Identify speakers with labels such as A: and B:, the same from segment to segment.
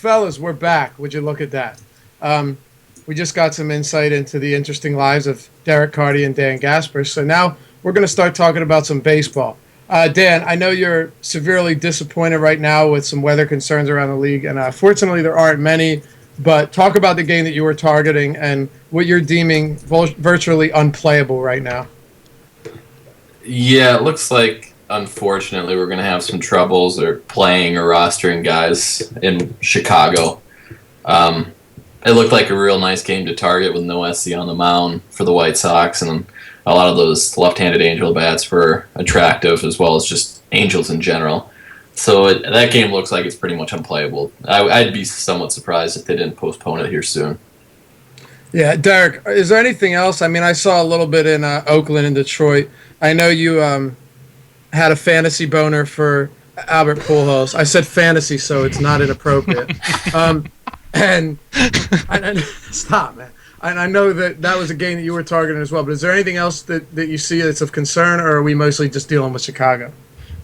A: fellas, we're back. Would you look at that? We just got some insight into the interesting lives of Derek Carty and Dan Gasper. So now we're going to start talking about some baseball. Dan, I know you're severely disappointed right now with some weather concerns around the league, and fortunately there aren't many. But talk about the game that you were targeting and what you're deeming virtually unplayable right now.
B: Yeah, it looks like, unfortunately, we're going to have some troubles or playing or rostering guys in Chicago. It looked like a real nice game to target with no SC on the mound for the White Sox, and a lot of those left-handed Angel bats were attractive, as well as just Angels in general. So that game looks like it's pretty much unplayable. I'd be somewhat surprised if they didn't postpone it here soon.
A: Yeah, Derek, is there anything else? I mean, I saw a little bit in Oakland and Detroit. I know you had a fantasy boner for Albert Pujols. I said fantasy, so it's not inappropriate. And stop, man. And I know that was a game that you were targeting as well. But is there anything else that you see that's of concern, or are we mostly just dealing with Chicago?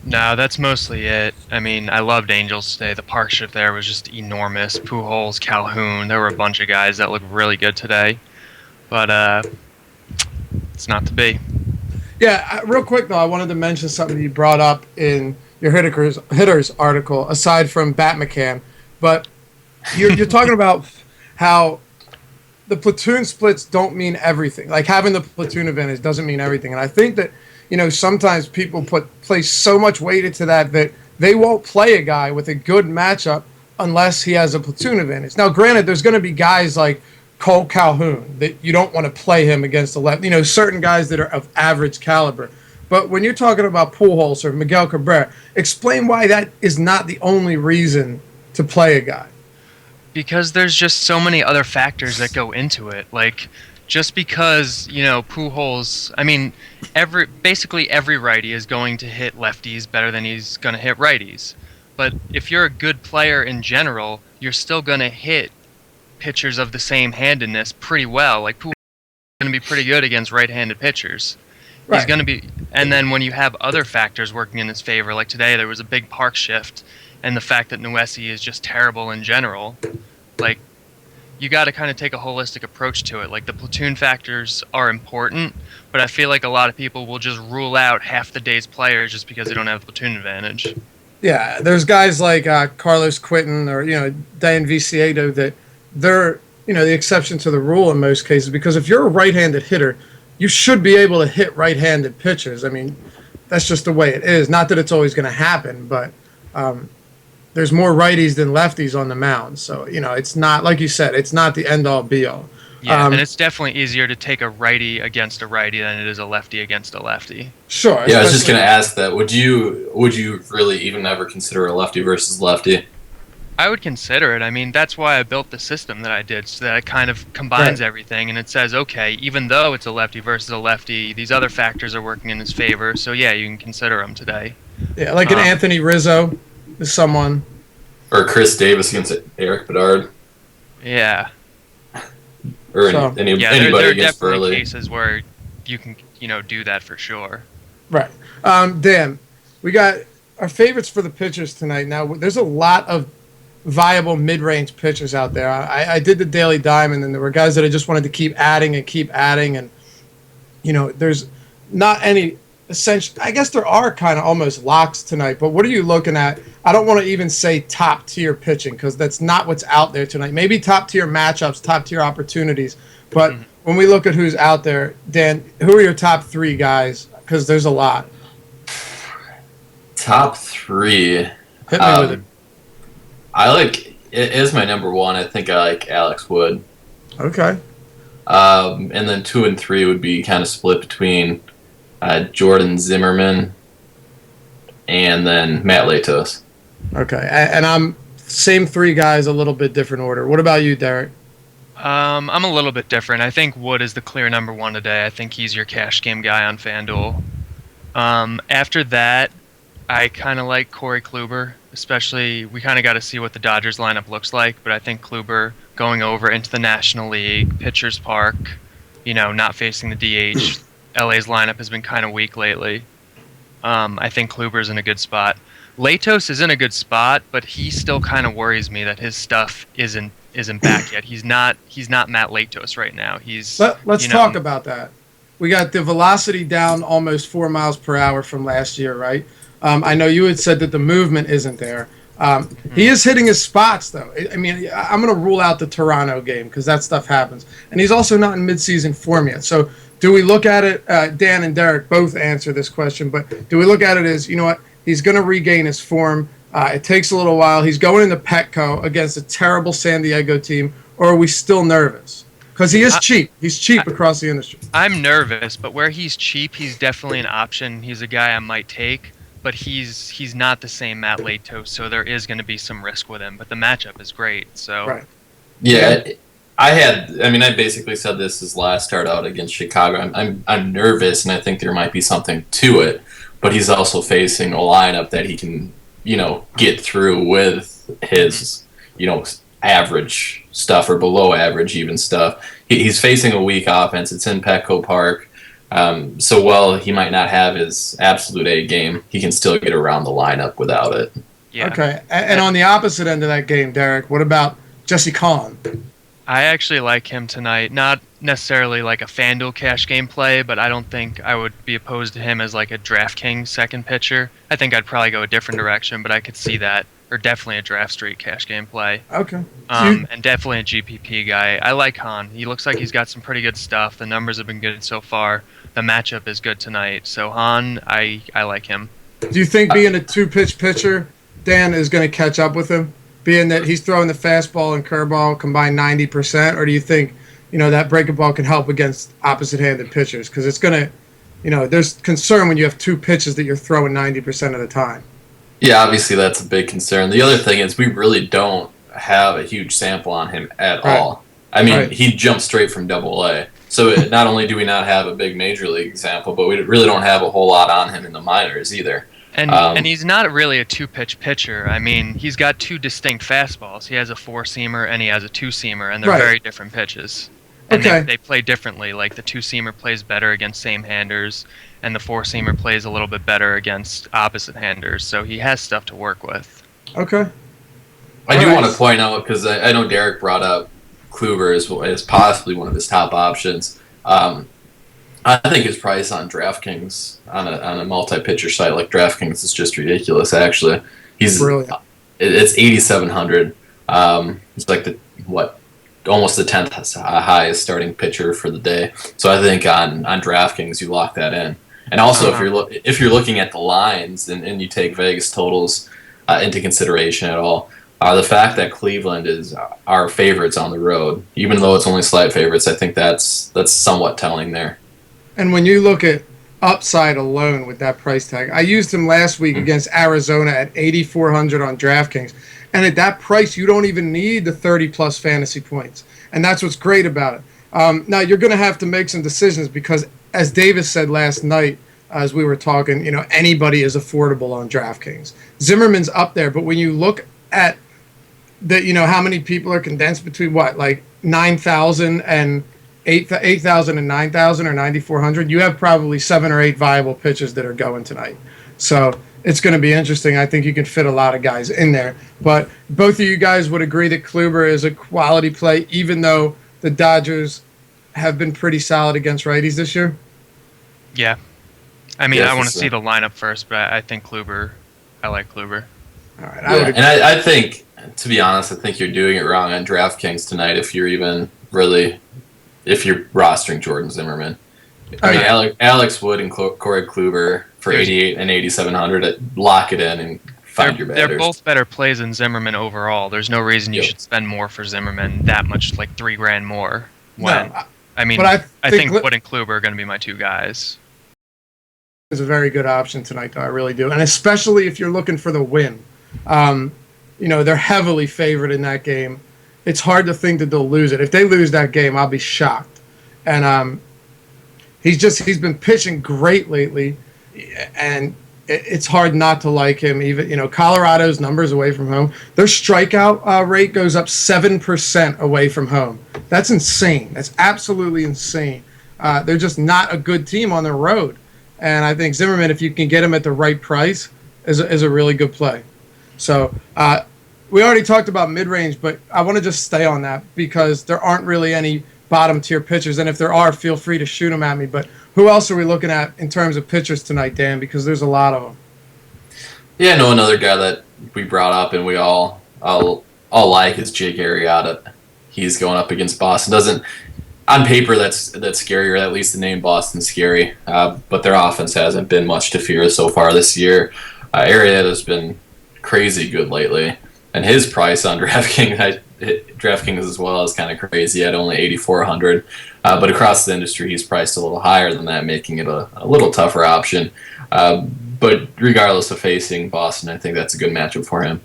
C: No, that's mostly it. I mean, I loved Angels today. The park shift there was just enormous. Pujols, Calhoun, there were a bunch of guys that looked really good today. But it's not to be.
A: Yeah, real quick, though, I wanted to mention something you brought up in your hitters article, aside from Bat McCann. But you're talking about how the platoon splits don't mean everything. Like, having the platoon advantage doesn't mean everything. And I think that, sometimes people place so much weight into that they won't play a guy with a good matchup unless he has a platoon advantage. Now, granted, there's going to be guys like Cole Calhoun that you don't want to play him against the left. Certain guys that are of average caliber. But when you're talking about Pujols or Miguel Cabrera, explain why that is not the only reason to play a guy.
C: Because there's just so many other factors that go into it. Like, just because, Pujols, I mean, basically every righty is going to hit lefties better than he's going to hit righties. But if you're a good player in general, you're still going to hit pitchers of the same handedness pretty well. Like, Pujols is going to be pretty good against right-handed pitchers. Right. He's going to be, and then when you have other factors working in his favor, like today there was a big park shift, and the fact that Nuesi is just terrible in general, like, you got to kind of take a holistic approach to it. Like, the platoon factors are important, but I feel like a lot of people will just rule out half the day's players just because they don't have the platoon advantage.
A: Yeah, there's guys like Carlos Quinton or Dan Viciedo that they're the exception to the rule in most cases, because if you're a right-handed hitter, you should be able to hit right-handed pitchers. I mean, that's just the way it is. Not that it's always going to happen, but there's more righties than lefties on the mound. So, it's not, like you said, it's not the end-all, be-all.
C: Yeah, and it's definitely easier to take a righty against a righty than it is a lefty against a lefty.
A: Sure.
B: Yeah, I was just going to ask that. Would you really even ever consider a lefty versus lefty?
C: I would consider it. I mean, that's why I built the system that I did, so that it kind of combines everything, and it says, okay, even though it's a lefty versus a lefty, these other factors are working in his favor, so yeah, you can consider him today.
A: Yeah, like an Anthony Rizzo is someone.
B: Or Chris Davis against Eric Bedard.
C: Yeah.
B: Or anybody
C: there are
B: against
C: definitely
B: Burley.
C: cases where you can, do that for sure.
A: Right. Dan, we got our favorites for the pitchers tonight. Now, there's a lot of viable mid-range pitchers out there. I did the Daily Diamond, and there were guys that I just wanted to keep adding, and there's not any essential. I guess there are kind of almost locks tonight, but what are you looking at? I don't want to even say top-tier pitching, because that's not what's out there tonight. Maybe top-tier matchups, top-tier opportunities, but when we look at who's out there, Dan, who are your top three guys? Because there's a lot.
B: Top three.
A: Hit me with it.
B: It is my number one. I think I like Alex Wood.
A: Okay.
B: And then 2 and 3 would be kind of split between Jordan Zimmerman and then Matt Latos.
A: Okay. And I'm same three guys, a little bit different order. What about you, Derek?
C: I'm a little bit different. I think Wood is the clear number one today. I think he's your cash game guy on FanDuel. After that, I kind of like Corey Kluber. Especially, we kind of got to see what the Dodgers lineup looks like, but I think Kluber going over into the National League, Pitchers Park, not facing the DH. LA's lineup has been kind of weak lately. I think Kluber's in a good spot. Latos is in a good spot, but he still kind of worries me that his stuff isn't back yet. He's not Matt Latos right now.
A: Let's talk about that. We got the velocity down almost 4 miles per hour from last year, right? I know you had said that the movement isn't there. He is hitting his spots, though. I mean, I'm going to rule out the Toronto game because that stuff happens. And he's also not in midseason form yet. So do we look at it, Dan and Derek both answer this question, but do we look at it as, you know what, he's going to regain his form. It takes a little while. He's going into Petco against a terrible San Diego team, or are we still nervous? Because he is cheap. He's cheap across the industry.
C: I'm nervous, but where he's cheap, he's definitely an option. He's a guy I might take, but he's not the same Matt Latos, so there is going to be some risk with him. But the matchup is great. So
A: right.
B: Yeah, I basically said this his last start out against Chicago. I'm nervous, and I think there might be something to it. But he's also facing a lineup that he can, get through with his, average stuff or below average even stuff. He's facing a weak offense. It's in Petco Park. So while he might not have his absolute A game, he can still get around the lineup without it.
C: yeah.
A: Okay. And on the opposite end of that game, Derek, what about Jesse Kahn?
C: I actually like him tonight. Not necessarily like a FanDuel cash game play, but I don't think I would be opposed to him as like a DraftKings second pitcher. I think I'd probably go a different direction, but I could see that. Or definitely a draft street cash game play.
A: Okay.
C: And definitely a GPP guy. I like Han. He looks like he's got some pretty good stuff. The numbers have been good so far. The matchup is good tonight. So Han, I like him.
A: Do you think being a two-pitch pitcher, Dan, is going to catch up with him? Being that he's throwing the fastball and curveball combined 90%? Or do you think, that breaking ball can help against opposite-handed pitchers? Because it's going to, there's concern when you have two pitches that you're throwing 90% of the time.
B: Yeah, obviously that's a big concern. The other thing is we really don't have a huge sample on him at all. I mean, he jumped straight from Double-A. So not only do we not have a big major league example, but we really don't have a whole lot on him in the minors either.
C: And he's not really a two-pitch pitcher. I mean, he's got two distinct fastballs. He has a four-seamer and he has a two-seamer, and they're very different pitches. And they play differently. Like the two-seamer plays better against same-handers, and the four-seamer plays a little bit better against opposite-handers. So he has stuff to work with.
A: Okay.
B: I do want to point out, because I know Derek brought up Kluber as possibly one of his top options. I think his price on DraftKings on a multi-pitcher site like DraftKings is just ridiculous. Actually, he's brilliant. It's 8,700. It's like almost the 10th highest starting pitcher for the day. So I think on DraftKings you lock that in. And also if you're looking at the lines and you take Vegas totals into consideration at all, the fact that Cleveland is our favorites on the road, even though it's only slight favorites, I think that's somewhat telling there.
A: And when you look at upside alone with that price tag, I used him last week against Arizona at 8,400 on DraftKings. And at that price, you don't even need the 30-plus fantasy points. And that's what's great about it. Now, you're going to have to make some decisions because, as Davis said last night, as we were talking, anybody is affordable on DraftKings. Zimmerman's up there, but when you look at how many people are condensed between like 9,000 and 8,000 and 9,000 or 9,400, you have probably 7 or 8 viable pitchers that are going tonight. So it's going to be interesting. I think you can fit a lot of guys in there. But both of you guys would agree that Kluber is a quality play, even though the Dodgers have been pretty solid against righties this year?
C: Yeah. I mean, I want to see the lineup first, but I think Kluber, I like Kluber.
A: All right.
B: I think, to be honest, I think you're doing it wrong on DraftKings tonight if you're rostering Jordan Zimmerman. I mean, Alex Wood and Corey Kluber for 88 and 8,700. Lock it in and find your batters.
C: They're both better plays than Zimmerman overall. There's no reason you should spend more for Zimmerman, that much, like $3,000 more. I think Wood and Kluber are going to be my two guys.
A: Is a very good option tonight, though. I really do, and especially if you're looking for the win. They're heavily favored in that game. It's hard to think that they'll lose it. If they lose that game, I'll be shocked. And he's been pitching great lately, and it's hard not to like him. Even Colorado's numbers away from home, their strikeout rate goes up 7% away from home. That's insane. That's absolutely insane. They're just not a good team on the road. And I think Zimmerman, if you can get him at the right price, is a really good play. So we already talked about mid-range, but I want to just stay on that because there aren't really any bottom-tier pitchers. And if there are, feel free to shoot them at me. But who else are we looking at in terms of pitchers tonight, Dan? Because there's a lot of them.
B: Yeah, no, another guy that we brought up and we all like is Jake Arrieta. He's going up against Boston. Doesn't on paper that's scary, or at least the name Boston's scary. But their offense hasn't been much to fear so far this year. Arrieta's been crazy good lately, and his price on DraftKings as well is kind of crazy at only 8,400. But across the industry, he's priced a little higher than that, making it a little tougher option. But regardless of facing Boston, I think that's a good matchup for him.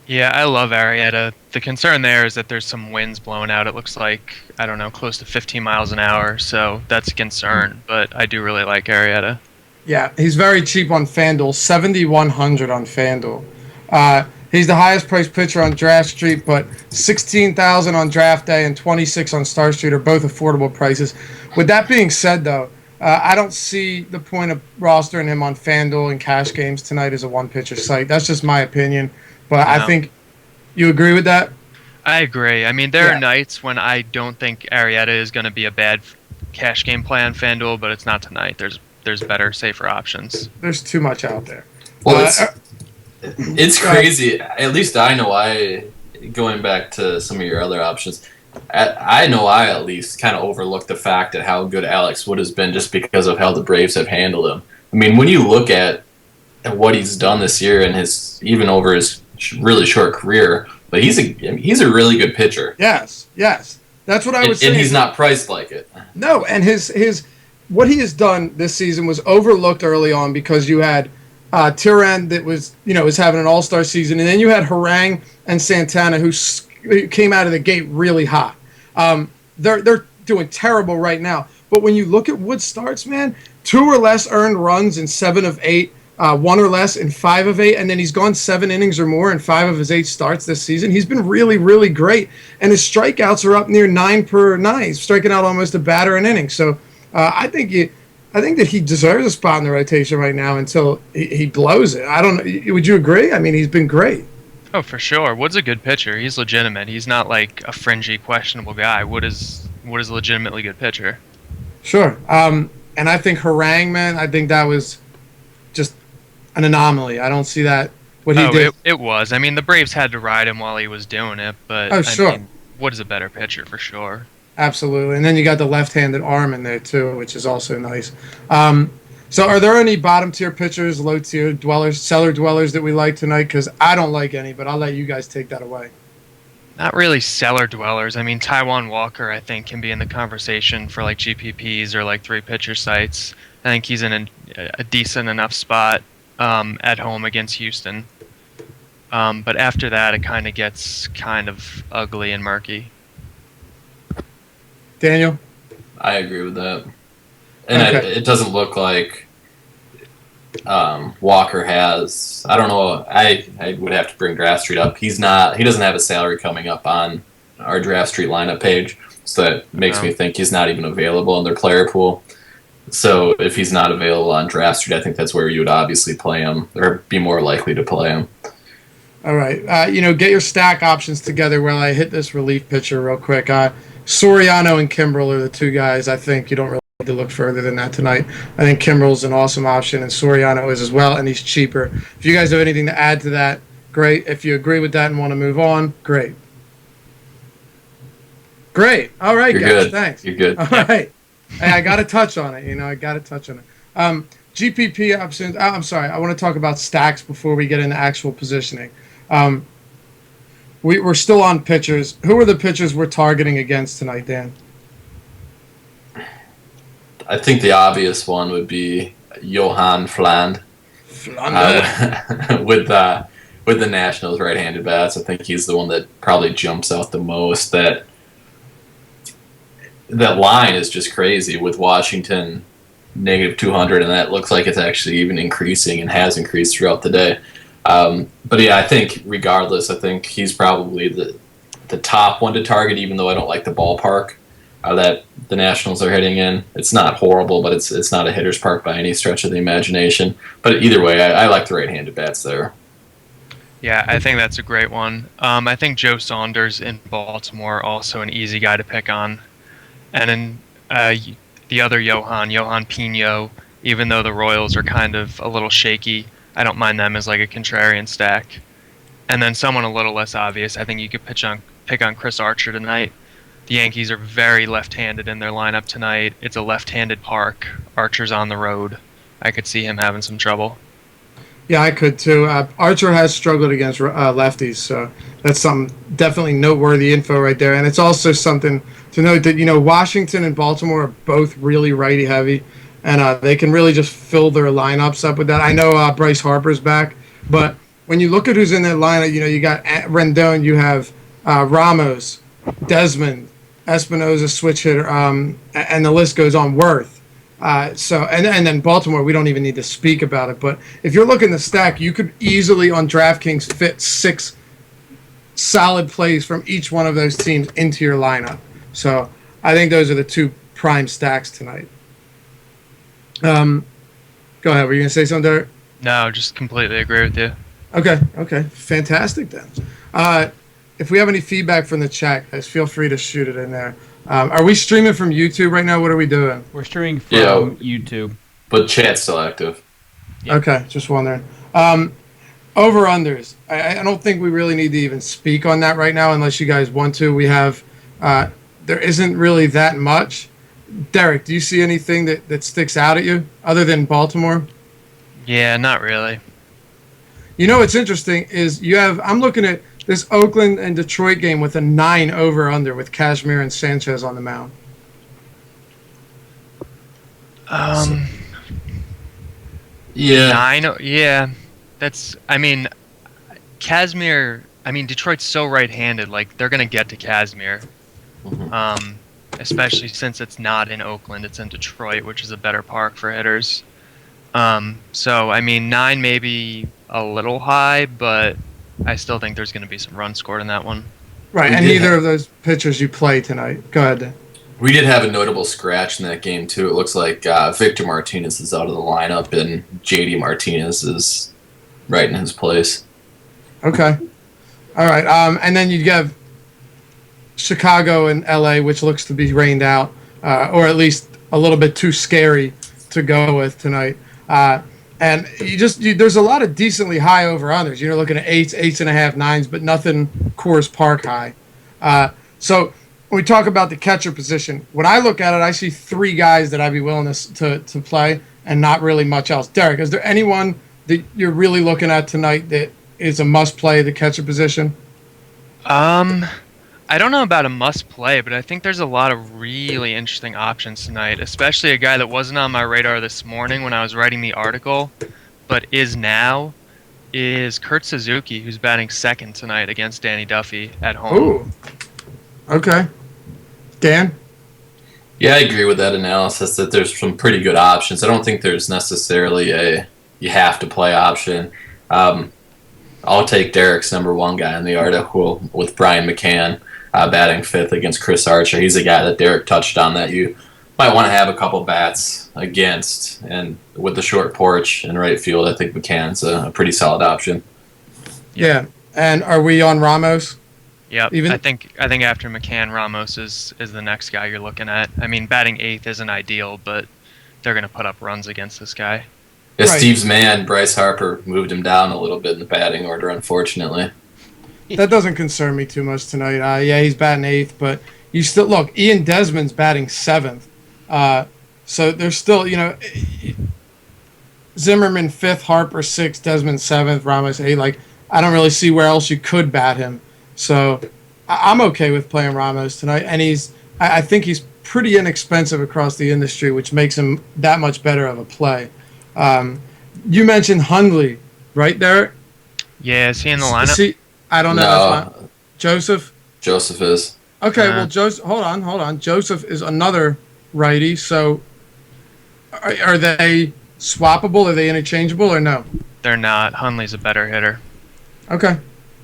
C: Yeah, I love Arrieta. The concern there is that there's some winds blowing out. It looks like, I don't know, close to 15 miles an hour. So that's a concern. But I do really like Arrieta.
A: Yeah, he's very cheap on FanDuel, 7,100 on FanDuel. He's the highest priced pitcher on Draft Street, but 16,000 on Draft Day and 26 on Star Street are both affordable prices. With that being said, though, I don't see the point of rostering him on FanDuel and cash games tonight as a one-pitcher site. That's just my opinion. But I think you agree with that?
C: I agree. I mean, there are nights when I don't think Arrieta is going to be a bad cash game play on FanDuel, but it's not tonight. There's better, safer options.
A: There's too much out there.
B: Well, it's crazy. At least I know going back to some of your other options, I know I at least kind of overlooked the fact at how good Alex Wood has been just because of how the Braves have handled him. I mean, when you look at what he's done this year and even over his really short career, but he's a really good pitcher.
A: Yes. That's what I was saying.
B: And he's not priced like it.
A: No, and his what he has done this season was overlooked early on because you had Tirren that was having an all-star season, and then you had Harang and Santana who came out of the gate really hot. They're doing terrible right now. But when you look at Wood's starts, man, 2 or less earned runs in 7 of 8, 1 or less in 5 of 8, and then he's gone 7 innings or more in 5 of his 8 starts this season. He's been really, really great, and his strikeouts are up near 9 per 9. He's striking out almost a batter an inning. So I think that he deserves a spot in the rotation right now until he blows it. I don't know. Would you agree? I mean, he's been great.
C: Oh, for sure. Wood's a good pitcher. He's legitimate. He's not like a fringy, questionable guy. Wood is a legitimately good pitcher.
A: Sure. And I think Harang, man, I think that was just an anomaly. I don't see that what he did.
C: It was. I mean, the Braves had to ride him while he was doing it, but
A: sure.
C: I mean, Wood is a better pitcher for sure.
A: Absolutely. And then you got the left-handed arm in there too, which is also nice. So are there any bottom-tier pitchers, low-tier dwellers, cellar dwellers that we like tonight? Because I don't like any, but I'll let you guys take that away.
C: Not really cellar dwellers. I mean, Taijuan Walker, I think, can be in the conversation for like GPPs or like 3-pitcher sites. I think he's in a decent enough spot at home against Houston. But after that, it kind of gets kind of ugly and murky.
A: Daniel?
B: I agree with that. And
A: okay.
B: It doesn't look like Walker has. I don't know. I would have to bring Draft Street up. He doesn't have a salary coming up on our Draft Street lineup page, so that makes me think he's not even available in their player pool. So if he's not available on Draft Street, I think that's where you would obviously play him or be more likely to play him.
A: All right. Get your stack options together while I hit this relief pitcher real quick. Soriano and Kimbrel are the two guys I think you don't really need to look further than that tonight. I think Kimbrel's an awesome option, and Soriano is as well, and he's cheaper. If you guys have anything to add to that, great. If you agree with that and want to move on, great. Great. All right,
B: You're
A: guys.
B: good.
A: Thanks.
B: You're good.
A: All right. Hey, I got to touch on it. I got to touch on it. GPP options. I'm sorry. I want to talk about stacks before we get into actual positioning. We're still on pitchers. Who are the pitchers we're targeting against tonight, Dan?
B: I think the obvious one would be Johan Fland. With the Nationals right-handed bats. I think he's the one that probably jumps out the most. That line is just crazy with Washington -200, and that looks like it's actually even increasing and has increased throughout the day. But yeah, I think regardless, I think he's probably the top one to target, even though I don't like the ballpark. that the Nationals are hitting in. It's not horrible, but it's not a hitter's park by any stretch of the imagination. But either way, I like the right-handed bats there.
C: Yeah, I think that's a great one. I think Joe Saunders in Baltimore, also an easy guy to pick on. And then the other Johan Pino, even though the Royals are kind of a little shaky, I don't mind them as like a contrarian stack. And then someone a little less obvious, I think you could pick on Chris Archer tonight. The Yankees are very left-handed in their lineup tonight. It's a left-handed park. Archer's on the road. I could see him having some trouble.
A: Yeah, I could too. Archer has struggled against lefties, so that's some definitely noteworthy info right there. And it's also something to note that Washington and Baltimore are both really righty heavy, and they can really just fill their lineups up with that. I know Bryce Harper's back, but when you look at who's in that lineup, you got Rendon, you have Ramos, Desmond, Espinosa, switch hitter, and the list goes on. Worth. And then Baltimore, we don't even need to speak about it. But if you're looking to stack, you could easily on DraftKings fit 6 solid plays from each one of those teams into your lineup. So I think those are the 2 prime stacks tonight. Go ahead. Were you gonna say something, Derek?
C: No, just completely agree with you.
A: Okay, fantastic then. If we have any feedback from the chat, guys, feel free to shoot it in there. Are we streaming from YouTube right now? What are we doing?
D: We're streaming from YouTube.
B: But chat's still active.
C: Yeah.
A: Okay, just wondering. Over-unders. I don't think we really need to even speak on that right now unless you guys want to. We have there isn't really that much. Derek, do you see anything that sticks out at you other than Baltimore?
C: Yeah, not really.
A: What's interesting is I'm looking at this Oakland and Detroit game with a 9 over-under with Kashmir and Sanchez on the mound.
B: Yeah.
C: 9. Yeah, that's. Kashmir. Detroit's so right-handed. Like they're gonna get to Kashmir.
B: Mm-hmm.
C: Especially since it's not in Oakland, it's in Detroit, which is a better park for hitters. 9 may be a little high, but I still think there's going to be some runs scored in that one.
A: Right, and neither of those pitchers you play tonight. Go ahead.
B: We did have a notable scratch in that game, too. It looks like Victor Martinez is out of the lineup, and J.D. Martinez is right in his place.
A: Okay. All right, and then you have Chicago and L.A., which looks to be rained out, or at least a little bit too scary to go with tonight. And there's a lot of decently high over-unders. You're looking at 8s, 8.5, 9s, but nothing Coors Park high. So when we talk about the catcher position, when I look at it, I see 3 guys that I'd be willing to play and not really much else. Derek, is there anyone that you're really looking at tonight that is a must-play at the catcher position?
C: I don't know about a must-play, but I think there's a lot of really interesting options tonight, especially a guy that wasn't on my radar this morning when I was writing the article, but is now, is Kurt Suzuki, who's batting second tonight against Danny Duffy at home.
A: Ooh. Okay. Dan?
B: Yeah, I agree with that analysis that there's some pretty good options. I don't think there's necessarily a you have to play option. I'll take Derek's number 1 guy in the article with Brian McCann. Batting 5th against Chris Archer. He's a guy that Derek touched on that you might want to have a couple bats against. And with the short porch in right field, I think McCann's a pretty solid option.
A: Yeah. And are we on Ramos?
C: Yep. I think after McCann, Ramos is the next guy you're looking at. Batting 8th isn't ideal, but they're going to put up runs against this guy.
B: Yeah, right. Steve's man, Bryce Harper, moved him down a little bit in the batting order, unfortunately.
A: That doesn't concern me too much tonight. Yeah, he's batting 8th, but you still look. Ian Desmond's batting 7th, so there's still Zimmerman 5th, Harper 6th, Desmond 7th, Ramos 8th. Like I don't really see where else you could bat him. So I'm okay with playing Ramos tonight, and I think he's pretty inexpensive across the industry, which makes him that much better of a play. You mentioned Hundley, right there?
C: Yeah, is he in the lineup?
A: I don't know.
B: No.
A: Joseph?
B: Joseph is.
A: Okay, well, Joseph. Hold on. Joseph is another righty. So, are they swappable? Are they interchangeable or no?
C: They're not. Hundley's a better hitter.
A: Okay.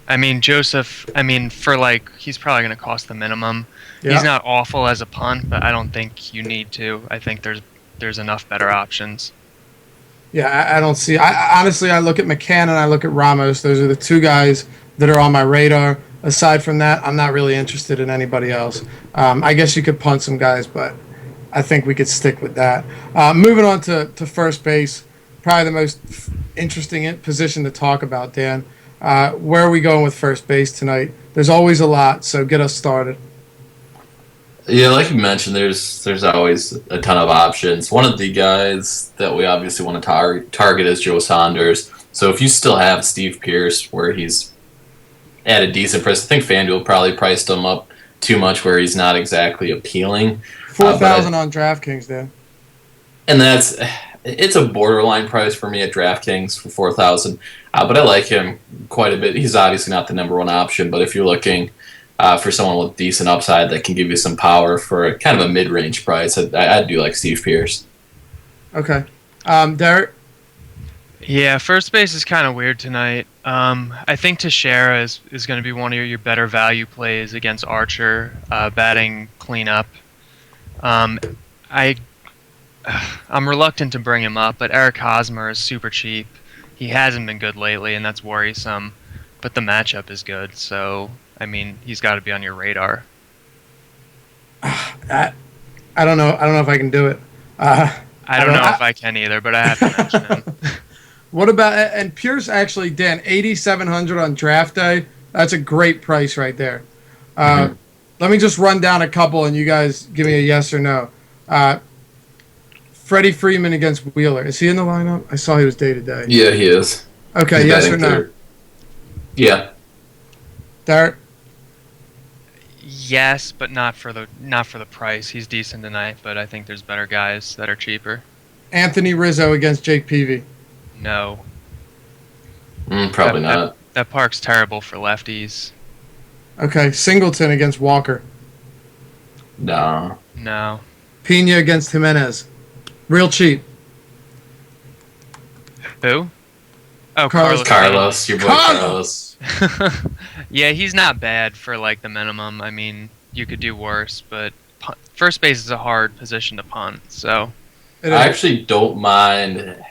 C: I mean, Joseph, for he's probably going to cost the minimum.
A: Yeah.
C: He's not awful as a punt, but I don't think you need to. I think there's enough better options.
A: Yeah, I don't see. Honestly, I look at McCann and I look at Ramos. Those are the two guys that are on my radar. Aside from that, I'm not really interested in anybody else. I guess you could punt some guys, but I think we could stick with that. Moving on to first base, probably the most interesting position to talk about, Dan. Where are we going with first base tonight? There's always a lot, so get us started.
B: Yeah, like you mentioned, there's always a ton of options. One of the guys that we obviously want to target is Joe Saunders. So if you still have Steve Pearce, where he's at a decent price, I think FanDuel probably priced him up too much, where he's not exactly appealing.
A: 4,000 on DraftKings, Dan.
B: And it's a borderline price for me at DraftKings for 4,000. But I like him quite a bit. He's obviously not the number one option, but if you're looking for someone with decent upside that can give you some power for kind of a mid-range price, I do like Steve Pearce.
A: Okay. Derek?
C: Yeah, first base is kind of weird tonight. I think Teixeira is going to be one of your better value plays against Archer, batting cleanup. I'm reluctant to bring him up, but Eric Hosmer is super cheap. He hasn't been good lately, and that's worrisome. But the matchup is good, so he's got to be on your radar.
A: I don't know. I don't know if I can do it.
C: I don't know if I can either, but I have to mention him.
A: What about, and Pierce actually, Dan, 8,700 on draft day. That's a great price right there. Let me just run down a couple, and you guys give me a yes or no. Freddie Freeman against Wheeler. Is he in the lineup? I saw he was day to day.
B: Yeah, he is.
A: Okay,
B: He's
A: yes or
B: batting
A: no?
B: third. Yeah.
A: Derek?
C: Yes, but not for the price. He's decent tonight, but I think there's better guys that are cheaper.
A: Anthony Rizzo against Jake Peavy.
C: No.
B: Probably not.
C: That park's terrible for lefties.
A: Okay, Singleton against Walker.
B: No.
C: No.
A: Pena against Jimenez. Real cheap.
C: Who? Oh,
B: Carlos, your boy Carlos.
C: Yeah, he's not bad for the minimum. You could do worse, but first base is a hard position to punt. So
B: I actually don't mind.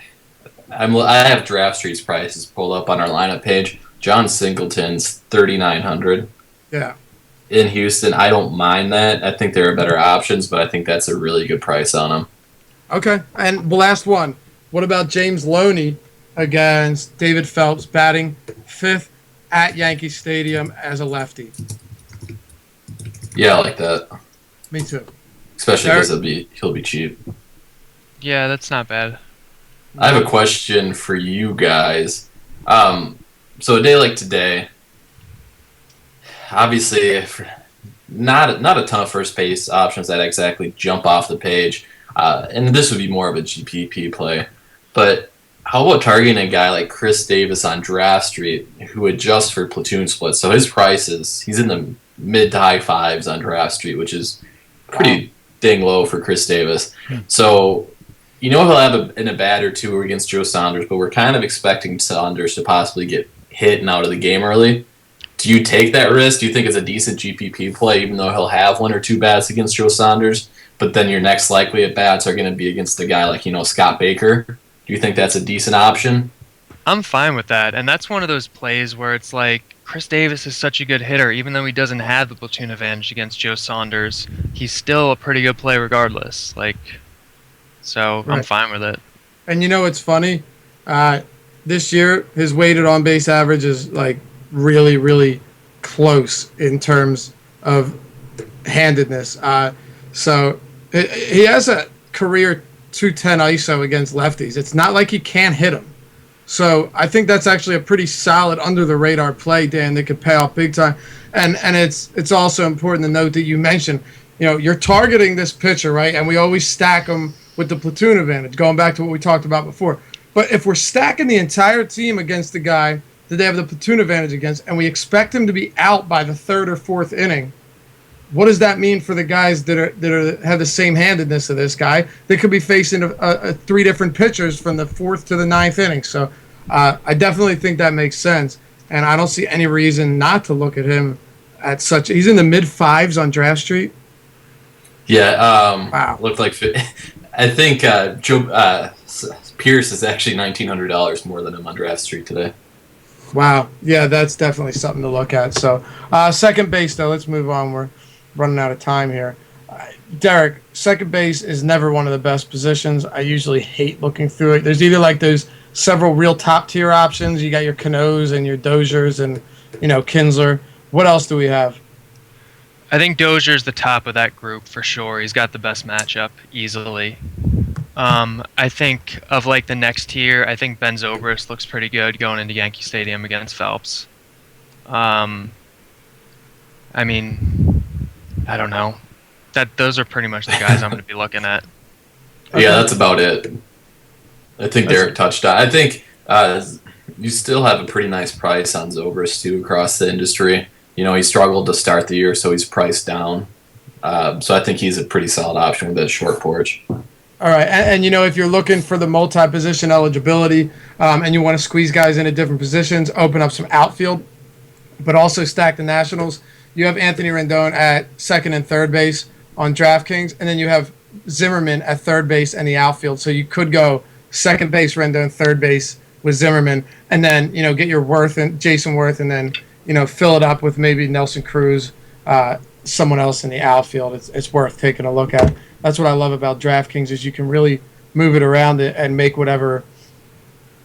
B: I have Draft Street's prices pulled up on our lineup page. John Singleton's 3,900.
A: Yeah.
B: In Houston, I don't mind that. I think there are better options, but I think that's a really good price on him.
A: Okay, and the last one. What about James Loney against David Phelps, batting fifth at Yankee Stadium as a lefty?
B: Yeah, I like that.
A: Me too.
B: Especially because he'll be cheap.
C: Yeah, that's not bad.
B: I have a question for you guys. So a day like today, obviously, not a ton of first base options that exactly jump off the page, and this would be more of a GPP play. But how about targeting a guy like Chris Davis on Draft Street who adjusts for platoon splits? So his prices, he's in the mid to high fives on Draft Street, which is pretty dang low for Chris Davis. So he'll have in a bat or two against Joe Saunders, but we're kind of expecting Saunders to possibly get hit and out of the game early. Do you take that risk? Do you think it's a decent GPP play, even though he'll have one or two bats against Joe Saunders, but then your next likely at bats are going to be against a guy like Scott Baker? Do you think that's a decent option?
C: I'm fine with that, and that's one of those plays where it's like Chris Davis is such a good hitter, even though he doesn't have the platoon advantage against Joe Saunders. He's still a pretty good play regardless. So right. I'm fine with it.
A: And it's funny. This year, his weighted on-base average is really, really close in terms of handedness. So he has a career 210 ISO against lefties. It's not like he can't hit them. So I think that's actually a pretty solid under-the-radar play, Dan, that could pay off big time. And it's also important to note that you mentioned, you're targeting this pitcher, right? And we always stack them with the platoon advantage, going back to what we talked about before. But if we're stacking the entire team against the guy that they have the platoon advantage against, and we expect him to be out by the third or fourth inning, what does that mean for the guys that have the same handedness of this guy? They could be facing three different pitchers from the fourth to the ninth inning. So I definitely think that makes sense. and I don't see any reason not to look at him at such. He's in the mid fives on Draft Street.
B: Yeah,
A: Wow.
B: Looked like I think Joe Pierce is actually $1,900 more than him on Draft Street today.
A: Wow. Yeah, that's definitely something to look at. So, second base, though, let's move on. We're running out of time here. Derek, second base is never one of the best positions. I usually hate looking through it. There's either like those several real top-tier options. You got your Canoes and your Doziers and, Kinsler. What else do we have?
C: I think Dozier's the top of that group for sure. He's got the best matchup easily. I think of like the next tier, I think Ben Zobrist looks pretty good going into Yankee Stadium against Phelps. I mean, I don't know. Those are pretty much the guys I'm going to be looking at.
B: Yeah, that's about it. I think Derek touched on. I think you still have a pretty nice price on Zobrist too across the industry. He struggled to start the year, so he's priced down. So I think he's a pretty solid option with that short porch.
A: All right, and if you're looking for the multi-position eligibility and you want to squeeze guys into different positions, open up some outfield, but also stack the Nationals, you have Anthony Rendon at second and third base on DraftKings, and then you have Zimmerman at third base and the outfield. So you could go second base Rendon, third base with Zimmerman, and then get your Worth and Jason Worth, and then fill it up with maybe Nelson Cruz, someone else in the outfield. It's worth taking a look at. That's what I love about DraftKings is you can really move it around and make whatever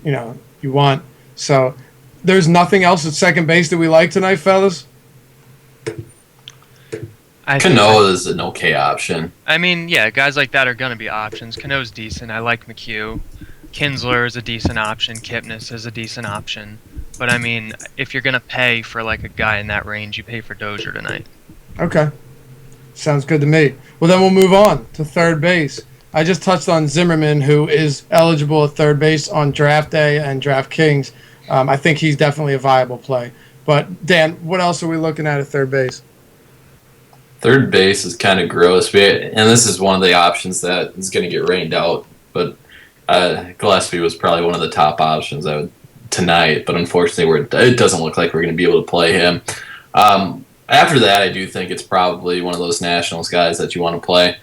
A: you want. So there's nothing else at second base that we like tonight, fellas.
B: Cano is an okay option.
C: I mean, yeah, guys like that are going to be options. Cano's decent. I like McHugh. Kinsler is a decent option. Kipnis is a decent option. But I mean, if you're going to pay for like a guy in that range, you pay for Dozier tonight.
A: Okay. Sounds good to me. Well, then we'll move on to third base. I just touched on Zimmerman, who is eligible at third base on draft day and DraftKings. I think he's definitely a viable play. But, Dan, what else are we looking at third base?
B: Third base is kind of gross. And this is one of the options that is going to get rained out. But Gillespie was probably one of the top options tonight. But unfortunately, it doesn't look like we're going to be able to play him. After that, I do think it's probably one of those Nationals guys that you want to play.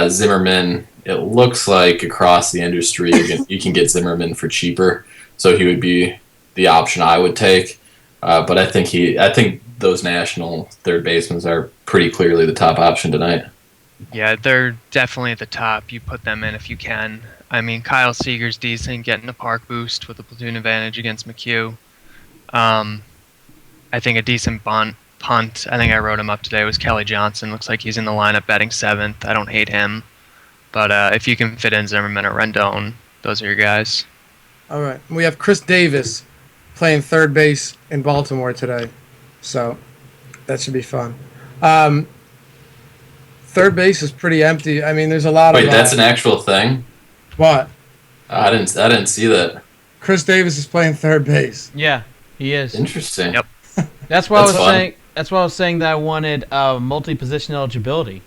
B: Zimmerman, it looks like across the industry you can get Zimmerman for cheaper, so he would be the option I would take. But I think those National third basemen are pretty clearly the top option tonight.
C: Yeah, they're definitely at the top. You put them in if you can. I mean, Kyle Seager's decent, getting a park boost with a platoon advantage against McHugh. I think a decent punt, I think I wrote him up today, was Kelly Johnson. Looks like he's in the lineup batting seventh. I don't hate him. But if you can fit in Zimmerman or Rendon, those are your guys.
A: All right. We have Chris Davis playing third base in Baltimore today. So that should be fun. Third base is pretty empty. I mean, there's a lot of...
B: Wait, that's an actual thing?
A: What?
B: I didn't see that.
A: Chris Davis is playing third base.
D: Yeah, he is.
B: Interesting.
C: Yep.
D: That's why I was
B: fun.
D: saying. That's why I was saying that I wanted multi-position eligibility.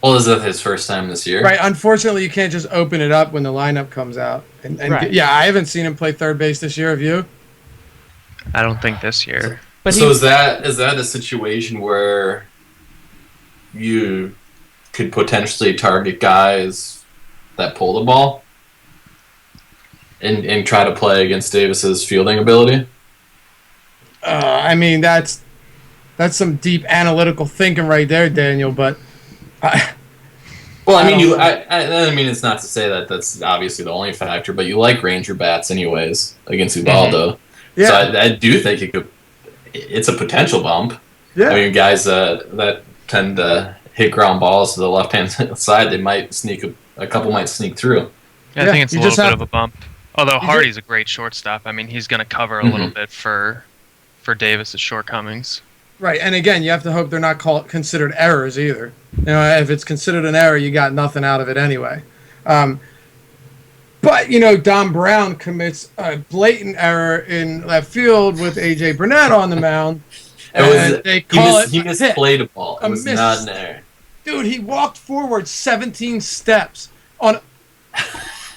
B: Well, is that his first time this year?
A: Right. Unfortunately, you can't just open it up when the lineup comes out. And
D: Right.
A: Yeah, I haven't seen him play third base this year. Have you?
C: I don't think this year.
D: But
B: So is that a situation where you could potentially target guys that pull the ball and try to play against Davis's fielding ability?
A: I mean, that's some deep analytical thinking right there, Daniel. But
B: Well, I mean, it's not to say that that's obviously the only factor, but you like Ranger bats anyways against Ubaldo.
A: Mm-hmm. Yeah.
B: So I do think it's a potential bump.
A: Yeah.
B: I mean, guys that tend to hit ground balls to the left-hand side, they might a couple might sneak through.
C: Yeah, I
A: Yeah,
C: think it's a
A: you
C: little
A: just
C: bit
A: have-
C: of a bump. Although Hardy's a great shortstop. I mean, he's going to cover a little bit for Davis's shortcomings.
A: Right, and again, you have to hope they're not considered errors either. If it's considered an error, you got nothing out of it anyway. But, Don Brown commits a blatant error in left field with A.J. Burnett on the mound.
B: He misplayed a ball. It was
A: miss.
B: not an error.
A: Dude, he walked forward 17 steps on...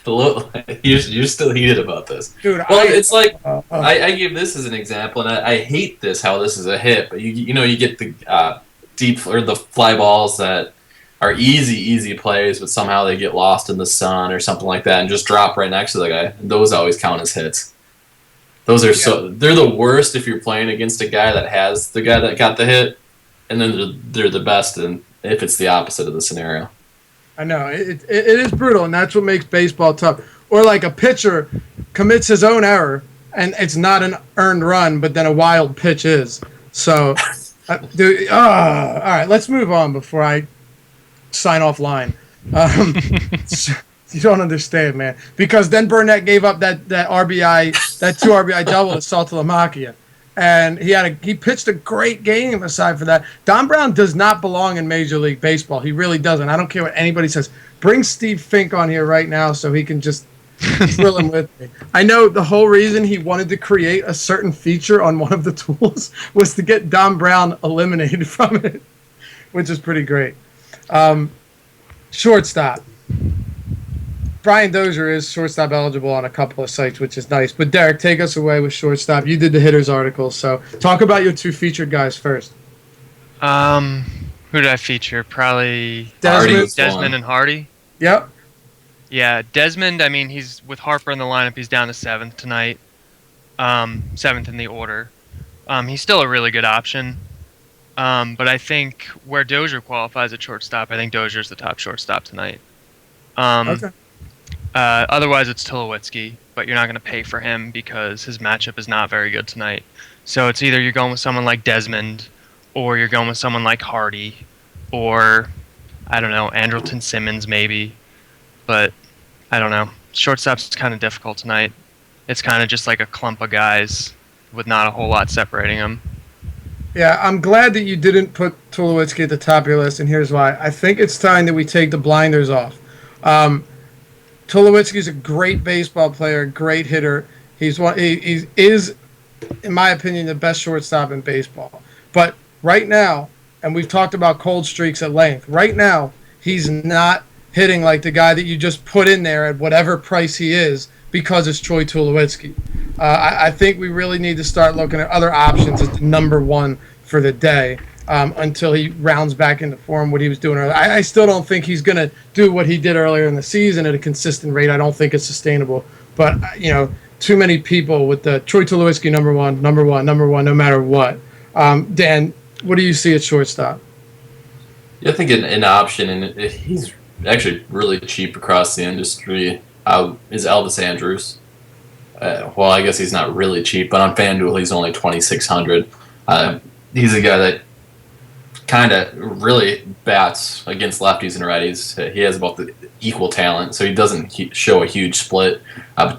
B: You're still heated about this.
A: Dude,
B: Well, it's like
A: uh,
B: I give this as an example, and I hate this how this is a hit, but you get the deep or the fly balls that are easy plays, but somehow they get lost in the sun or something like that and just drop right next to the guy. Those always count as hits. Those are they're the worst if you're playing against a guy that has the guy that got the hit, and then they're the best if it's the opposite of the scenario.
A: I know it is brutal, and that's what makes baseball tough. Or like a pitcher commits his own error, and it's not an earned run, but then a wild pitch is. So, dude, all right, let's move on before I sign off line. You don't understand, man. Because then Burnett gave up that RBI, that 2 RBI double to Saltalamacchia. And he pitched a great game aside for that. Don Brown does not belong in Major League Baseball. He really doesn't. I don't care what anybody says. Bring Steve Fink on here right now so he can just thrill him with me. I know the whole reason he wanted to create a certain feature on one of the tools was to get Don Brown eliminated from it, which is pretty great. Shortstop. Brian Dozier is shortstop eligible on a couple of sites, which is nice. But Derek, take us away with shortstop. You did the hitters article, so talk about your 2 featured guys first.
C: Who did I feature? Probably Desmond and Hardy.
A: Yep.
C: Yeah, Desmond. I mean, he's with Harper in the lineup. He's down to 7th tonight. 7th in the order. He's still a really good option. But I think where Dozier qualifies at shortstop, I think Dozier's the top shortstop tonight.
A: Okay.
C: Otherwise, it's Tulowitzki, but you're not going to pay for him because his matchup is not very good tonight. So it's either you're going with someone like Desmond, or you're going with someone like Hardy, or, I don't know, Andrelton Simmons maybe. But, I don't know. Shortstop's kind of difficult tonight. It's kind of just like a clump of guys with not a whole lot separating them.
A: Yeah, I'm glad that you didn't put Tulowitzki at the top of your list, and here's why. I think it's time that we take the blinders off. Tulowitzki's a great baseball player, great hitter. He is, in my opinion, the best shortstop in baseball. But right now, and we've talked about cold streaks at length, right now he's not hitting like the guy that you just put in there at whatever price he is because it's Troy Tulowitzki. I think we really need to start looking at other options as the number 1 for the day. Until he rounds back into form what he was doing earlier. I still don't think he's going to do what he did earlier in the season at a consistent rate. I don't think it's sustainable. But, too many people with the Troy Tulowitzki number one, no matter what. Dan, what do you see at shortstop?
B: Yeah, I think an option, and he's actually really cheap across the industry, is Elvis Andrus. Well, I guess he's not really cheap, but on FanDuel he's only $2,600. He's a guy that kind of really bats against lefties and righties. He has about the equal talent, so he doesn't show a huge split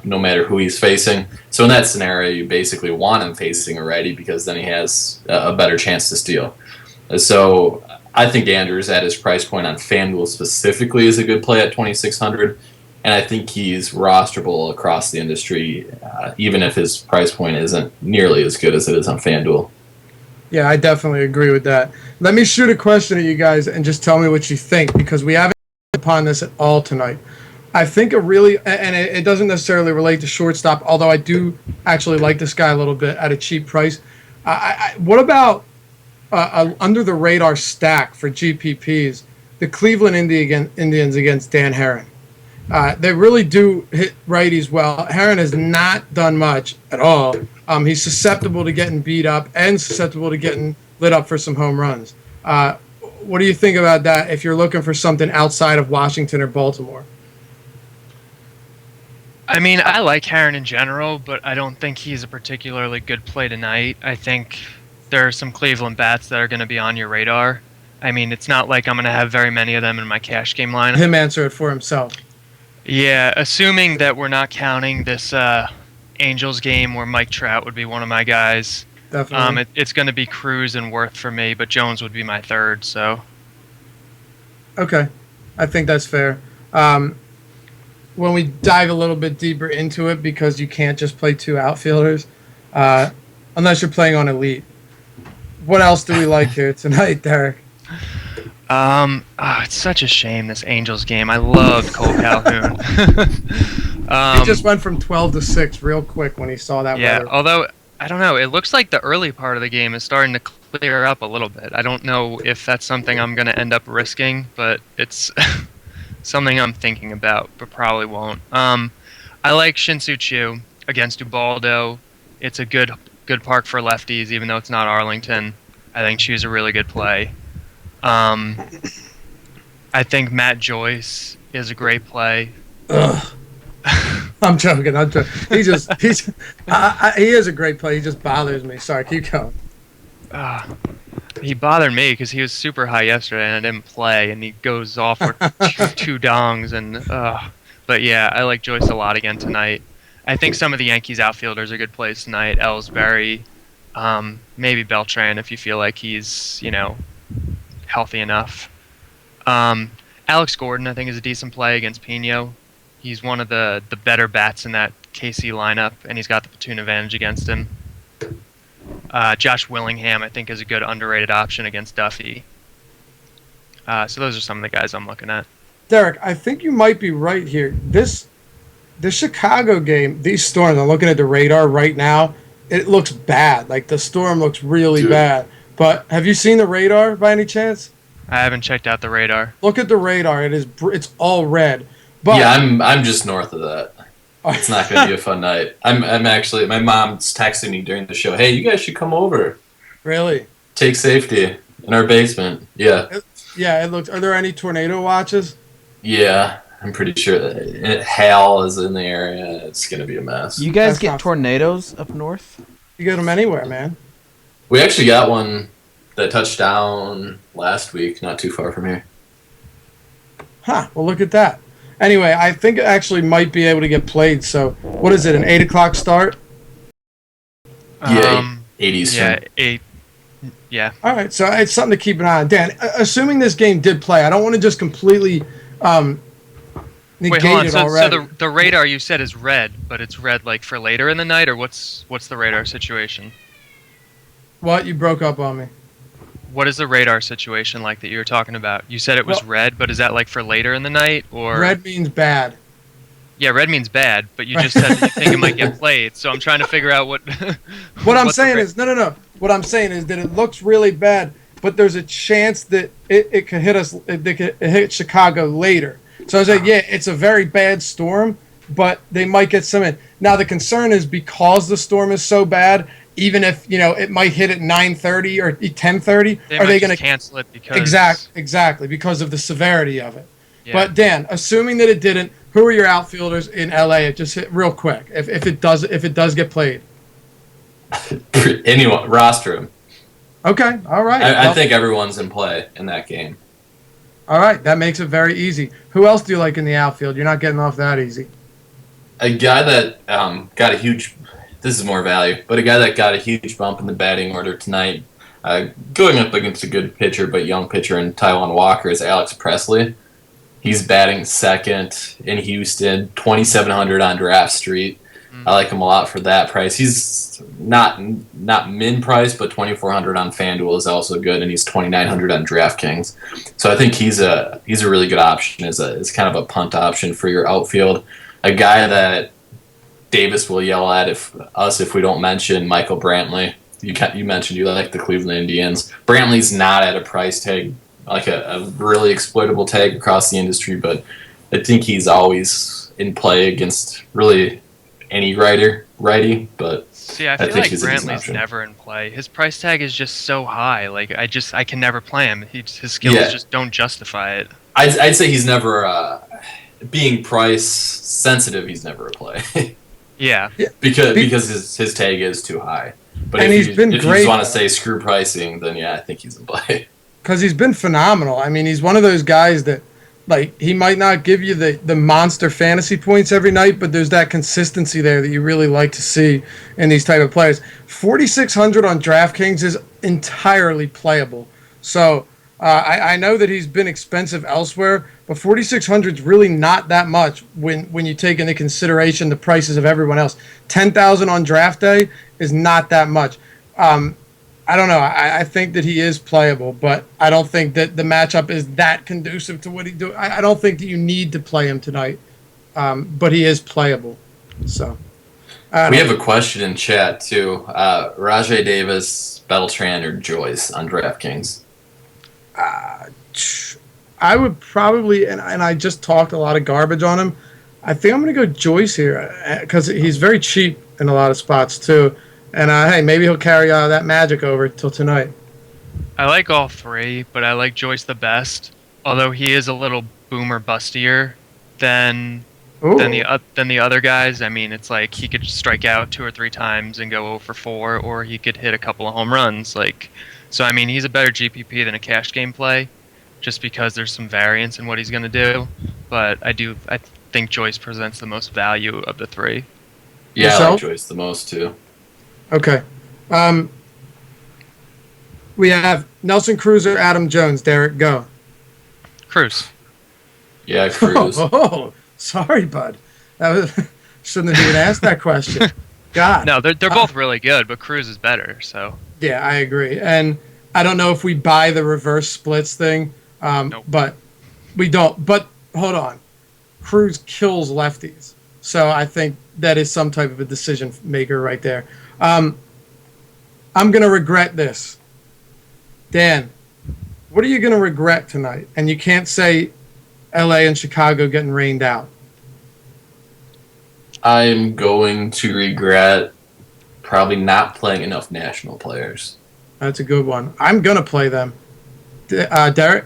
B: no matter who he's facing. So in that scenario, you basically want him facing a righty because then he has a better chance to steal. So I think Andrews at his price point on FanDuel specifically is a good play at $2,600, and I think he's rosterable across the industry, even if his price point isn't nearly as good as it is on FanDuel.
A: Yeah, I definitely agree with that. Let me shoot a question at you guys and just tell me what you think, because we haven't upon this at all tonight. I think and it doesn't necessarily relate to shortstop, although I do actually like this guy a little bit at a cheap price. What about under the radar stack for GPPs? The Cleveland Indians against Dan Herron. They really do hit righties well. Herron has not done much at all. He's susceptible to getting beat up and susceptible to getting lit up for some home runs. What do you think about that if you're looking for something outside of Washington or Baltimore?
C: I mean, I like Herron in general, but I don't think he's a particularly good play tonight. I think there are some Cleveland bats that are going to be on your radar. I mean, it's not like I'm going to have very many of them in my cash game lineup.
A: Him answer it for himself.
C: Yeah, assuming that we're not counting this Angels game where Mike Trout would be one of my guys.
A: Definitely.
C: It's going to be Cruz and Worth for me, but Jones would be my third. So.
A: Okay, I think that's fair. When we dive a little bit deeper into it, because you can't just play 2 outfielders, unless you're playing on Elite. What else do we like here tonight, Derek?
C: It's such a shame, this Angels game. I loved Cole Calhoun.
A: He just went from 12 to 6 real quick when he saw that
C: Yeah,
A: weather.
C: although I don't know, it looks like the early part of the game is starting to clear up a little bit. I don't know if that's something I'm going to end up risking, but it's something I'm thinking about, but probably won't. I like Shin-Soo Choo against Ubaldo. It's a good park for lefties, even though it's not Arlington. I think Chu's a really good play. I think Matt Joyce is a great play.
A: Ugh. I'm joking. He is a great play. He just bothers me. Sorry, keep going.
C: He bothered me because he was super high yesterday and I didn't play, and he goes off for two dongs But yeah, I like Joyce a lot again tonight. I think some of the Yankees outfielders are good plays tonight. Ellsbury, maybe Beltran if you feel like he's healthy enough. Alex Gordon I think is a decent play against Pino. He's one of the better bats in that KC lineup, and he's got the platoon advantage against him. Josh Willingham, I think, is a good underrated option against Duffy. So those are some of the guys I'm looking at.
A: Derek, I think you might be right here. The Chicago game, these storms, I'm looking at the radar right now, it looks bad. Like, the storm looks really bad. But have you seen the radar by any chance?
C: I haven't checked out the radar.
A: Look at the radar. It's all red. But
B: yeah, I'm just north of that. It's not going to be a fun night. I'm actually, my mom's texting me during the show, hey, you guys should come over.
A: Really?
B: Take safety in our basement. Yeah.
A: Yeah, it looks. Are there any tornado watches?
B: Yeah, I'm pretty sure that Hal is in the area. It's going to be a mess.
D: You guys get tornadoes up north?
A: You get them anywhere, man.
B: We actually got one that touched down last week, not too far from here.
A: Huh, well, look at that. Anyway, I think it actually might be able to get played. So, what is it, an 8 o'clock start?
B: Yeah, 8 Eastern.
C: Yeah, 8. Yeah.
A: All right, so it's something to keep an eye on. Dan, assuming this game did play, I don't want to just completely negate
C: Wait, hold on.
A: it
C: So
A: already.
C: the radar you said is red, but it's red like for later in the night, or what's the radar situation?
A: What? You broke up on me.
C: What is the radar situation like that you were talking about? You said it was red, but is that like for later in the night, or
A: Red means bad.
C: Yeah, red means bad, but you just said that you think it might get played, so I'm trying to figure out what.
A: What I'm saying is, no. What I'm saying is that it looks really bad, but there's a chance that it could hit us. It could hit Chicago later. So I was like, yeah, it's a very bad storm, but they might get some in. Now the concern is because the storm is so bad, even if it might hit at 9:30 or 10:30, are they going to
C: cancel it because
A: exactly because of the severity of it?
C: Yeah.
A: But Dan, assuming that it didn't, who are your outfielders in LA? Just hit real quick. If it does get played.
B: Anyone, roster him.
A: Okay, all right.
B: I think everyone's in play in that game.
A: All right, that makes it very easy. Who else do you like in the outfield? You're not getting off that easy.
B: A guy that got a huge, this is more value, but a guy that got a huge bump in the batting order tonight, going up against a good pitcher but young pitcher in Taiwan Walker, is Alex Presley. He's batting second in Houston, 2,700 on Draft Street. I like him a lot for that price. He's not min price, but 2,400 on FanDuel is also good, and he's 2,900 on DraftKings. So I think he's a really good option as kind of a punt option for your outfield. A guy that Davis will yell at if we don't mention Michael Brantley. You mentioned you like the Cleveland Indians. Brantley's not at a price tag, like a really exploitable tag across the industry, but I think he's always in play against really any righty, but
C: see, I feel like Brantley's never in play. His price tag is just so high. Like I can never play him. His skills just don't justify it.
B: I'd say he's never being price sensitive. He's never a play.
C: Yeah,
B: because his tag is too high. But
A: and
B: if you just want to say
A: though.
B: screw pricing, then yeah, I think he's in play.
A: Because he's been phenomenal. I mean, he's one of those guys that, like, he might not give you the monster fantasy points every night, but there's that consistency there that you really like to see in these type of players. 4,600 on DraftKings is entirely playable. So I know that he's been expensive elsewhere, but 4,600 is really not that much when you take into consideration the prices of everyone else. 10,000 on draft day is not that much. I don't know. I think that he is playable, but I don't think that the matchup is that conducive to what he do. I don't think that you need to play him tonight, but he is playable. So
B: We have a question in chat too. Rajay Davis, Beltran, or Joyce on DraftKings?
A: I would probably, and I just talked a lot of garbage on him. I think I'm going to go Joyce here because he's very cheap in a lot of spots too. And hey, maybe he'll carry that magic over till tonight.
C: I like all three, but I like Joyce the best. Although he is a little boomer bustier than the other guys. I mean, it's like he could strike out 2 or 3 times and go 0 for 4, or he could hit a couple of home runs. So I mean, he's a better GPP than a cash game play, just because there's some variance in what he's going to do. But I think Joyce presents the most value of the 3.
B: Yeah,
A: Yourself?
B: I like Joyce the most too.
A: Okay. We have Nelson Cruz or Adam Jones. Derek, go.
C: Cruz.
B: Yeah, Cruz.
A: Oh, sorry, bud. That was, shouldn't have even asked that question. God.
C: No, they're both really good, but Cruz is better. So
A: Yeah, I agree. And I don't know if we buy the reverse splits thing,
C: Nope.
A: but we don't. But hold on. Cruz kills lefties. So I think that is some type of a decision maker right there. I'm going to regret this. Dan, what are you going to regret tonight? And you can't say LA and Chicago getting rained out.
B: I'm going to regret probably not playing enough national players.
A: That's a good one. I'm going to play them. Derek?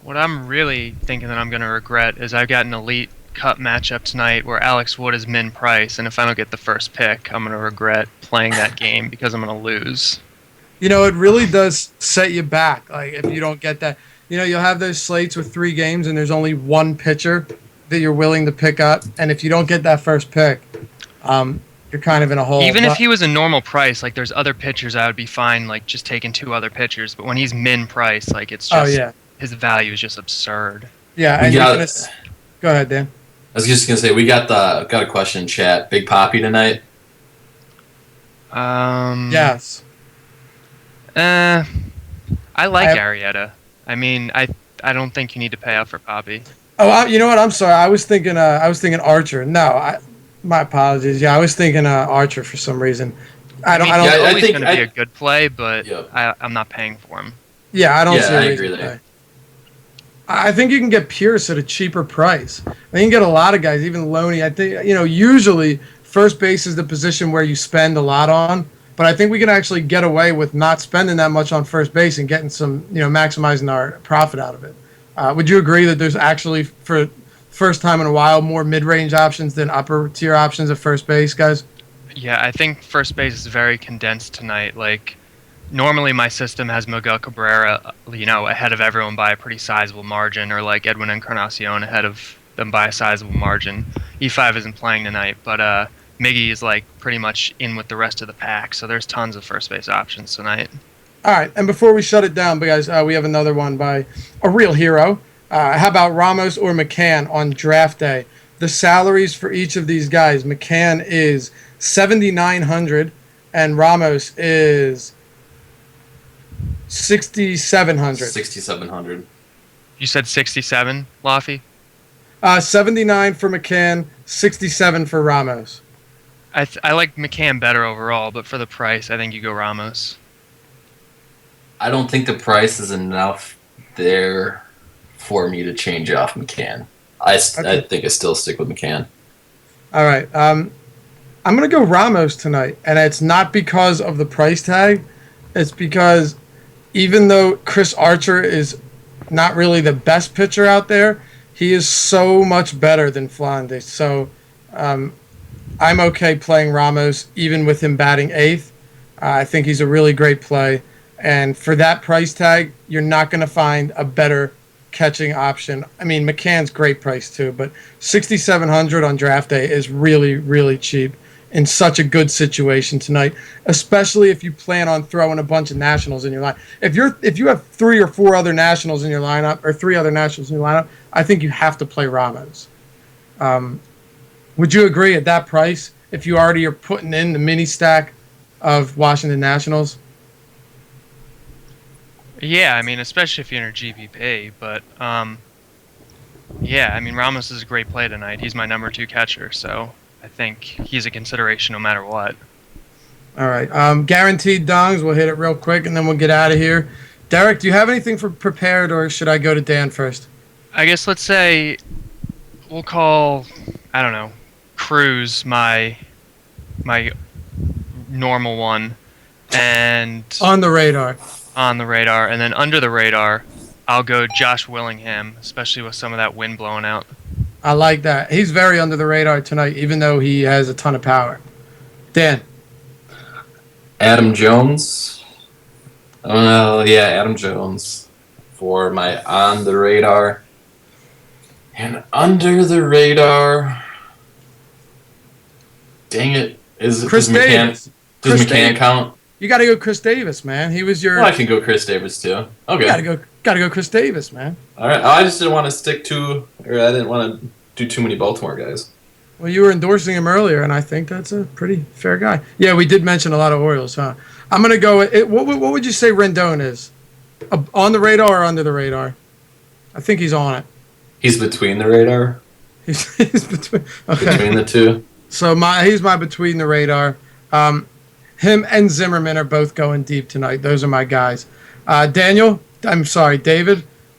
C: what I'm really thinking that I'm going to regret is I've got an Elite Cup matchup tonight where Alex Wood is min price, and if I don't get the first pick, I'm going to regret playing that game because I'm going to lose.
A: You know, it really does set you back. Like, if you don't get that, you know, you'll have those slates with 3 games and there's only one pitcher that you're willing to pick up. And if you don't get that first pick, you're kind of in a hole.
C: Even if he was a normal price, like there's other pitchers I would be fine, like just taking 2 other pitchers. But when he's min price, like it's just his value is just absurd.
A: Yeah, and go ahead, Dan.
B: I was just gonna say we got a question in chat. Big Poppy tonight.
A: Yes.
C: I like Arrieta. I mean, I don't think you need to pay out for Poppy.
A: Oh, you know what? I'm sorry. I was thinking Archer. No, my apologies. Yeah, I was thinking Archer for some reason. I don't.
C: He's
A: Yeah,
C: always going to be a good play, but I'm not paying for him.
A: Yeah, I don't.
B: Yeah, I agree there.
A: I think you can get Pierce at a cheaper price. I think you can get a lot of guys, even Loney. I think, you know, usually first base is the position where you spend a lot on, but I think we can actually get away with not spending that much on first base and getting some, you know, maximizing our profit out of it. Would you agree that there's actually, for first time in a while, more mid-range options than upper-tier options at first base, guys?
C: Yeah, I think first base is very condensed tonight. Like, normally my system has Miguel Cabrera, you know, ahead of everyone by a pretty sizable margin, or like Edwin Encarnacion ahead of them by a sizable margin. E5 isn't playing tonight, but Miggy is like pretty much in with the rest of the pack, so there's tons of first base options tonight.
A: All right, and before we shut it down, guys, we have another one by a real hero. How about Ramos or McCann on draft day? The salaries for each of these guys: McCann is $7,900, and Ramos is $6,700.
B: 6,700.
C: You said 67, Laffy?
A: 79 for McCann, 67 for Ramos.
C: I like McCann better overall, but for the price, I think you go Ramos.
B: I don't think the price is enough there for me to change off McCann. I think I still stick with McCann.
A: All right. I'm going to go Ramos tonight, and it's not because of the price tag. It's because even though Chris Archer is not really the best pitcher out there, he is so much better than Flandes. So I'm okay playing Ramos, even with him batting 8th. I think he's a really great play. And for that price tag, you're not going to find a better catching option. I mean, McCann's great price too, but $6,700 on draft day is really, really cheap in such a good situation tonight, especially if you plan on throwing a bunch of nationals in your line. If you have 3 or 4 other nationals in your lineup, or 3 other nationals in your lineup, I think you have to play Ramos. Would you agree at that price, if you already are putting in the mini stack of Washington Nationals?
C: Yeah, I mean, especially if you're in a GPP, but yeah, I mean, Ramos is a great play tonight. He's my number 2 catcher, so I think he's a consideration no matter what.
A: All right. Guaranteed dongs. We'll hit it real quick, and then we'll get out of here. Derek, do you have anything prepared, or should I go to Dan first?
C: I guess let's say we'll call, I don't know, Cruz my normal one, and
A: On the radar.
C: on the radar, and then under the radar, I'll go Josh Willingham, especially with some of that wind blowing out.
A: I like that. He's very under the radar tonight, even though he has a ton of power. Dan.
B: Adam Jones. Well, yeah, Adam Jones for my on the radar. And under the radar. Dang it.
A: Chris Davis.
B: Does
A: Chris
B: McCann
A: Davis.
B: count?
A: You got to go Chris Davis, man. He was your.
B: Well, I can go Chris Davis too. Okay.
A: You gotta go Chris Davis, man.
B: All right. I just didn't want to stick to, or I didn't want to do too many Baltimore guys.
A: Well, you were endorsing him earlier, and I think that's a pretty fair guy. Yeah, we did mention a lot of Orioles, huh? I'm gonna go with it. What would you say Rendon is? On the radar or under the radar? I think he's on it.
B: He's between the radar.
A: He's between. Okay.
B: Between the two.
A: So he's my between the radar. Him and Zimmerman are both going deep tonight. Those are my guys. David,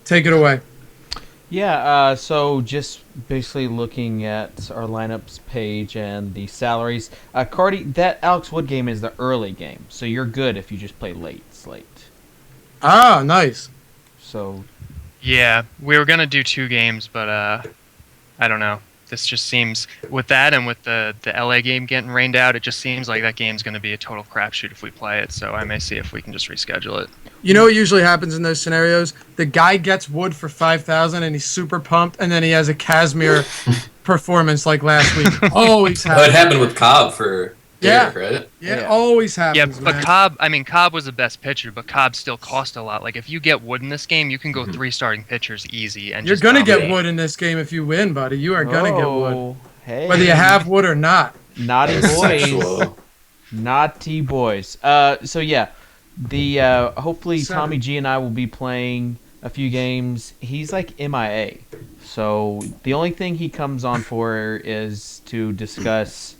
A: take it away.
D: Yeah, so just basically looking at our lineups page and the salaries. Cardi, that Alex Wood game is the early game, so you're good if you just play late slate.
A: Ah, nice.
D: So,
C: Yeah, we were gonna do 2 games, but I don't know. This just seems, with that and with the LA game getting rained out, it just seems like that game's gonna be a total crapshoot if we play it. So I may see if we can just reschedule it.
A: You know what usually happens in those scenarios? The guy gets Wood for 5,000 and he's super pumped, and then he has a Casimir performance like last week. Always
B: Oh,
A: happens.
B: it happened with Cobb for Derek, right?
A: Yeah, always happens.
C: Yeah, but
A: man.
C: Cobb was the best pitcher, but Cobb still cost a lot. Like, if you get Wood in this game, you can go 3 starting pitchers easy. And
A: You're
C: just
A: gonna get
C: dominate.
A: Wood in this game if you win, buddy. You are gonna get Wood,
D: hey,
A: whether you have Wood or not.
D: naughty boys,
B: Sexual.
D: naughty boys. So yeah, the hopefully
A: 7.
D: Tommy G and I will be playing a few games. He's like MIA, so the only thing he comes on for is to discuss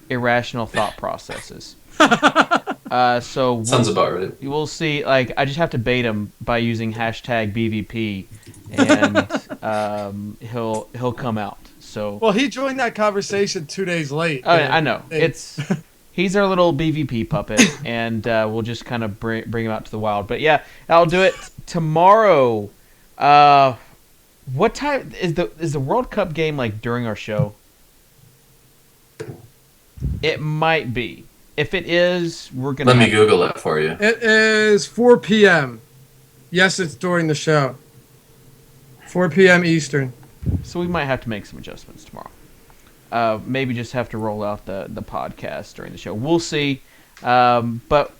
D: irrational thought processes. So
B: Sounds about right.
D: you will see. Like, I just have to bait him by using hashtag BVP, and he'll come out. So
A: Well, he joined that conversation 2 days late.
D: I know
A: Hey.
D: he's our little BVP puppet, and we'll just kind of bring him out to the wild. But yeah, I'll do it tomorrow. What time is the World Cup game, like, during our show? It might be. If it is, we're gonna.
B: Let me Google it for you.
A: It is 4 p.m. Yes, it's during the show. 4 p.m. Eastern.
D: So we might have to make some adjustments tomorrow. Maybe just have to roll out the podcast during the show. We'll see. But